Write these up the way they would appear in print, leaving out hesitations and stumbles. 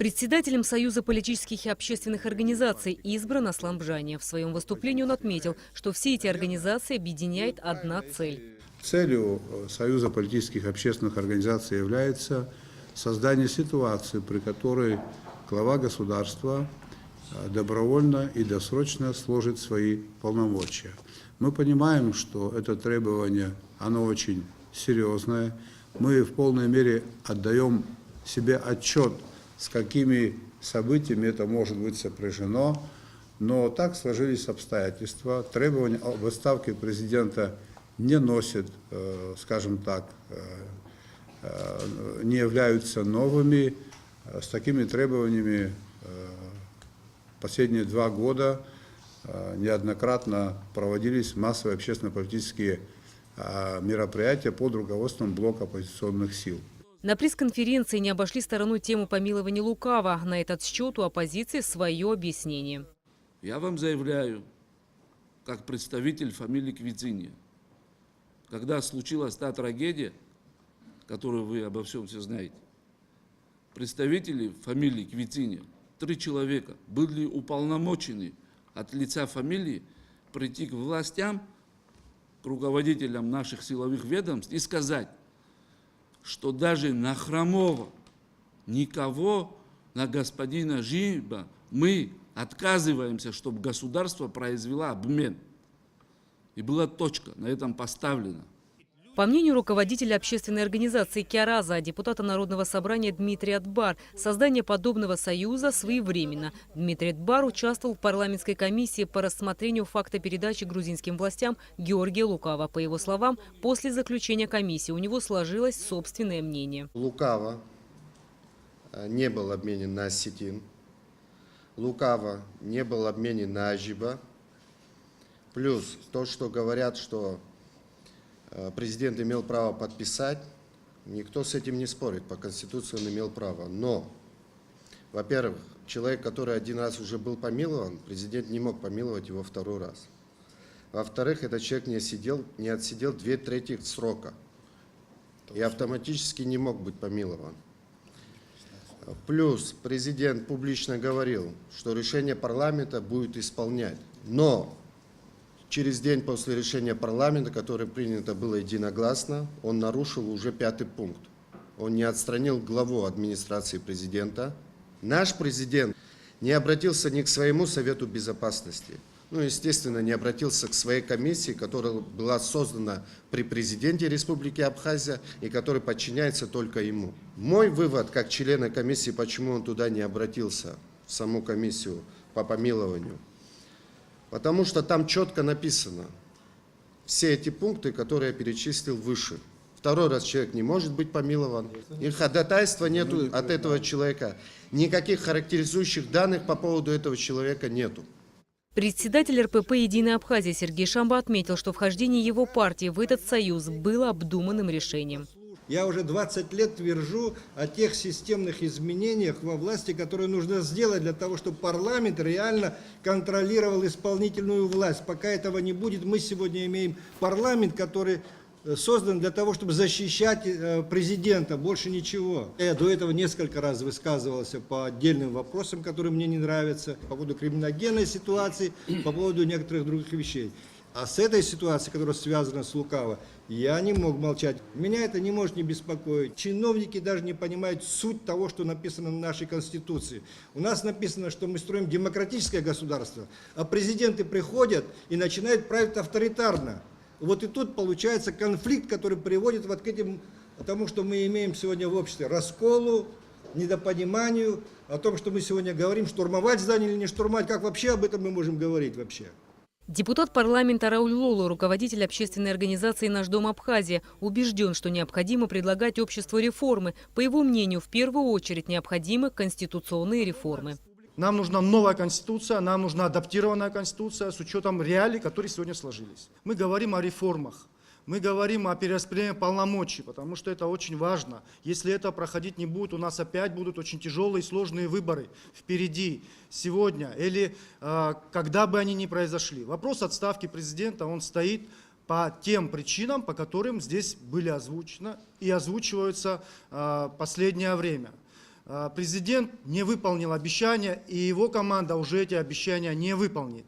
Председателем Союза политических и общественных организаций избран Аслан Бжания. В своем выступлении он отметил, что все эти организации объединяет одна цель. Целью Союза политических и общественных организаций является создание ситуации, при которой глава государства добровольно и досрочно сложит свои полномочия. Мы понимаем, что это требование, оно очень серьезное. Мы в полной мере отдаем себе отчет, с какими событиями это может быть сопряжено, но так сложились обстоятельства. Требования об отставке президента не носят, скажем так, не являются новыми. С такими требованиями последние 2 года неоднократно проводились массовые общественно-политические мероприятия под руководством блока оппозиционных сил. На пресс-конференции не обошли стороной тему помилования Лукава. На этот счет у оппозиции свое объяснение. Я вам заявляю, как представитель фамилии Квитиния, когда случилась та трагедия, которую вы обо всем все знаете, представители фамилии Квитиния, 3 человека, были уполномочены от лица фамилии прийти к властям, к руководителям наших силовых ведомств и сказать, что даже на Хромова никого, на господина Жиба мы отказываемся, чтобы государство произвело обмен. И была точка на этом поставлена. По мнению руководителя общественной организации «Киараза», депутата Народного собрания Дмитрия Атбар, создание подобного союза своевременно. Дмитрий Атбар участвовал в парламентской комиссии по рассмотрению факта передачи грузинским властям Георгия Лукава. По его словам, после заключения комиссии у него сложилось собственное мнение. Лукава не был обменен на осетин. Лукава не был обменен на Ажиба. Плюс то, что говорят, что президент имел право подписать, никто с этим не спорит, по Конституции он имел право. Но, во-первых, человек, который 1 раз уже был помилован, президент не мог помиловать его 2-й раз. Во-вторых, этот человек не отсидел 2/3 срока и автоматически не мог быть помилован. Плюс президент публично говорил, что решение парламента будет исполнять. Но через день после решения парламента, которое принято было единогласно, он нарушил уже 5-й пункт. Он не отстранил главу администрации президента. Наш президент не обратился ни к своему Совету Безопасности, естественно, не обратился к своей комиссии, которая была создана при президенте Республики Абхазия и которая подчиняется только ему. Мой вывод, как члена комиссии, почему он туда не обратился, в саму комиссию по помилованию, потому что там четко написано все эти пункты, которые я перечислил выше. 2-й раз человек не может быть помилован, и ходатайства нету от этого человека. Никаких характеризующих данных по поводу этого человека нету. Председатель РПП «Единая Абхазия» Сергей Шамба отметил, что вхождение его партии в этот союз было обдуманным решением. Я уже 20 лет твержу о тех системных изменениях во власти, которые нужно сделать для того, чтобы парламент реально контролировал исполнительную власть. Пока этого не будет, мы сегодня имеем парламент, который создан для того, чтобы защищать президента, больше ничего. Я до этого несколько раз высказывался по отдельным вопросам, которые мне не нравятся, по поводу криминогенной ситуации, по поводу некоторых других вещей. А с этой ситуацией, которая связана с Лукаво, я не мог молчать. Меня это не может не беспокоить. Чиновники даже не понимают суть того, что написано в нашей Конституции. У нас написано, что мы строим демократическое государство, а президенты приходят и начинают править авторитарно. Вот и тут получается конфликт, который приводит вот к тому, что мы имеем сегодня в обществе, расколу, недопониманию, о том, что мы сегодня говорим, штурмовать здание или не штурмовать, как вообще об этом мы можем говорить вообще. Депутат парламента Рауль Лоло, руководитель общественной организации «Наш дом Абхазия», убежден, что необходимо предлагать обществу реформы. По его мнению, в первую очередь необходимы конституционные реформы. Нам нужна новая конституция, нам нужна адаптированная конституция с учетом реалий, которые сегодня сложились. Мы говорим о реформах, мы говорим о перераспределении полномочий, потому что это очень важно. Если это проходить не будет, у нас опять будут очень тяжелые и сложные выборы впереди, сегодня или когда бы они ни произошли. Вопрос отставки президента, он стоит по тем причинам, по которым здесь были озвучены и озвучиваются последнее время. президент не выполнил обещания, и его команда уже эти обещания не выполнит.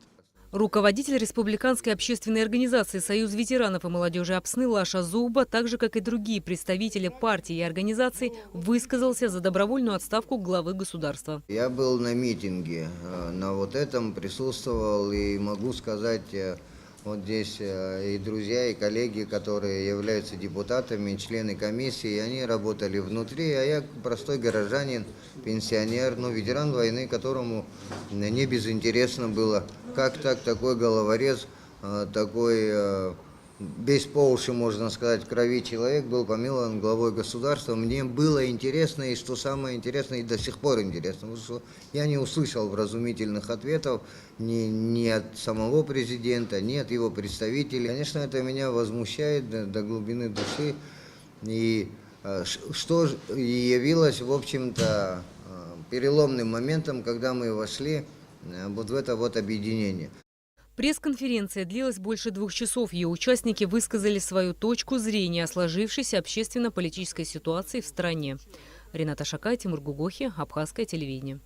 Руководитель Республиканской общественной организации «Союз ветеранов и молодежи Апсны» Лаша Зугба, так же, как и другие представители партий и организаций, высказался за добровольную отставку главы государства. Я был на митинге, на вот этом присутствовал, и могу сказать, вот здесь и друзья, и коллеги, которые являются депутатами, члены комиссии, они работали внутри, а я простой горожанин, пенсионер, ветеран войны, которому не безинтересно было, как так, такой головорез, такой без по уши, можно сказать, крови человек был помилован главой государства. Мне было интересно, и что самое интересное, и до сих пор интересно, потому что я не услышал вразумительных ответов ни от самого президента, ни от его представителей. Конечно, это меня возмущает до глубины души, и что явилось, в общем-то, переломным моментом, когда мы вошли вот в это вот объединение. Пресс-конференция длилась больше 2 часов. Ее участники высказали свою точку зрения о сложившейся общественно-политической ситуации в стране. Рената Шакай, Тимур Гугохи, Абхазское телевидение.